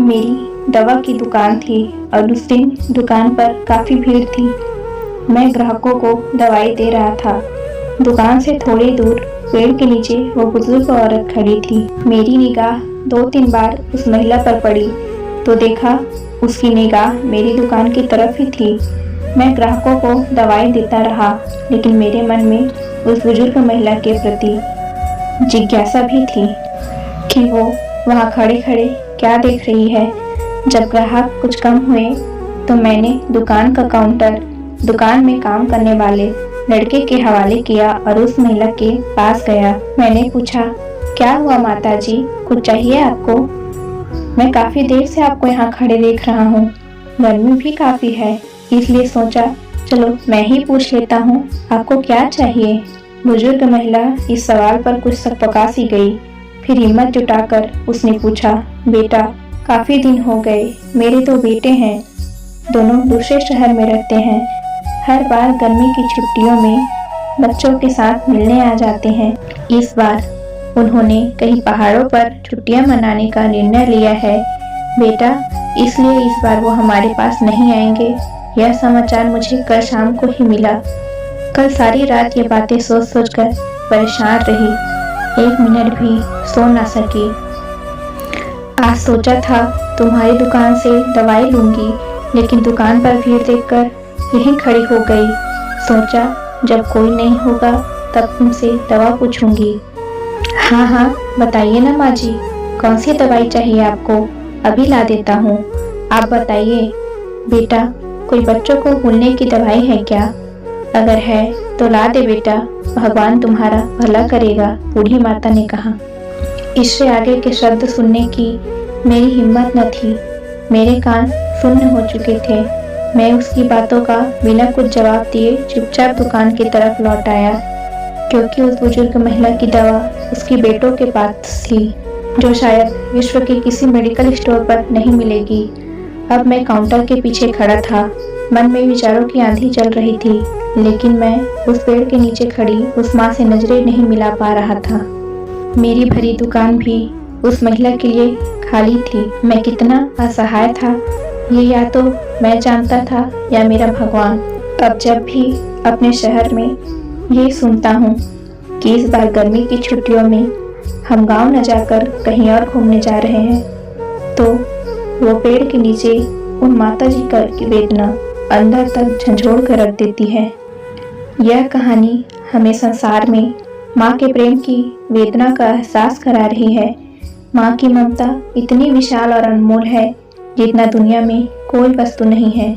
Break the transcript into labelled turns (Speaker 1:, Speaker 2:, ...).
Speaker 1: मेरी दवा की दुकान थी और उस दिन दुकान पर काफ़ी भीड़ थी। मैं ग्राहकों को दवाई दे रहा था। दुकान से थोड़ी दूर पेड़ के नीचे वो बुजुर्ग औरत खड़ी थी। मेरी निगाह 2-3 बार उस महिला पर पड़ी तो देखा उसकी निगाह मेरी दुकान की तरफ ही थी। मैं ग्राहकों को दवाई देता रहा, लेकिन मेरे मन में उस बुजुर्ग महिला के प्रति जिज्ञासा भी थी कि वो वहाँ खड़े खड़े क्या देख रही है। जब ग्राहक कुछ कम हुए तो मैंने दुकान का काउंटर दुकान में काम करने वाले लड़के के हवाले किया और उस महिला के पास गया। मैंने पूछा, क्या हुआ माता जी, कुछ चाहिए आपको? मैं काफ़ी देर से आपको यहाँ खड़े देख रहा हूँ। गर्मी भी काफ़ी है, इसलिए सोचा चलो मैं ही पूछ लेता हूँ, आपको क्या चाहिए? बुजुर्ग महिला इस सवाल पर कुछ सकपका सी गई। फिर हिम्मत जुटाकर उसने पूछा, बेटा काफ़ी दिन हो गए, मेरे 2 बेटे हैं, दोनों दूसरे शहर में रहते हैं। हर बार गर्मी की छुट्टियों में बच्चों के साथ मिलने आ जाते हैं। इस बार उन्होंने कहीं पहाड़ों पर छुट्टियां मनाने का निर्णय लिया है बेटा, इसलिए इस बार वो हमारे पास नहीं आएंगे। यह समाचार मुझे कल शाम को ही मिला। कल सारी रात ये बातें सोच सोच कर परेशान रही, 1 मिनट भी सो ना सकी। आज सोचा था तुम्हारी दुकान से दवाई लूंगी, लेकिन दुकान पर भीड़ देखकर यहीं खड़ी हो गई। सोचा जब कोई नहीं होगा तब तुमसे दवा पूछूंगी। हाँ बताइए ना माँ जी, कौन सी दवाई चाहिए आपको? अभी ला देता हूँ। आप बताइए बेटा, कोई बच्चों को भूलने की दवाई है क्या? अगर है तो ला दे बेटा, भगवान तुम्हारा भला करेगा, बूढ़ी माता ने कहा। इससे आगे के शब्द सुनने की मेरी हिम्मत न थी। मेरे कान सुन्न हो चुके थे। मैं उसकी बातों का बिना कुछ जवाब दिए चुपचाप दुकान की तरफ लौट आया, क्योंकि उस बुजुर्ग महिला की दवा उसके बेटों के पास थी, जो शायद विश्व के किसी मेडिकल स्टोर पर नहीं मिलेगी। अब मैं काउंटर के पीछे खड़ा था। मन में विचारों की आंधी चल रही थी, लेकिन मैं उस पेड़ के नीचे खड़ी उस माँ से नजरें नहीं मिला पा रहा था। मेरी भरी दुकान भी उस महिला के लिए खाली थी। मैं कितना असहाय था, ये या तो मैं जानता था या मेरा भगवान। अब जब भी अपने शहर में ये सुनता हूँ कि इस बार गर्मी की छुट्टियों में हम गांव न जाकर कहीं और घूमने जा रहे हैं, तो वो पेड़ के नीचे उन माता जी की वेदना अंदर तक झंझोड़ कर रख देती है। यह कहानी हमें संसार में माँ के प्रेम की वेदना का एहसास करा रही है। माँ की ममता इतनी विशाल और अनमोल है जितना दुनिया में कोई वस्तु नहीं है।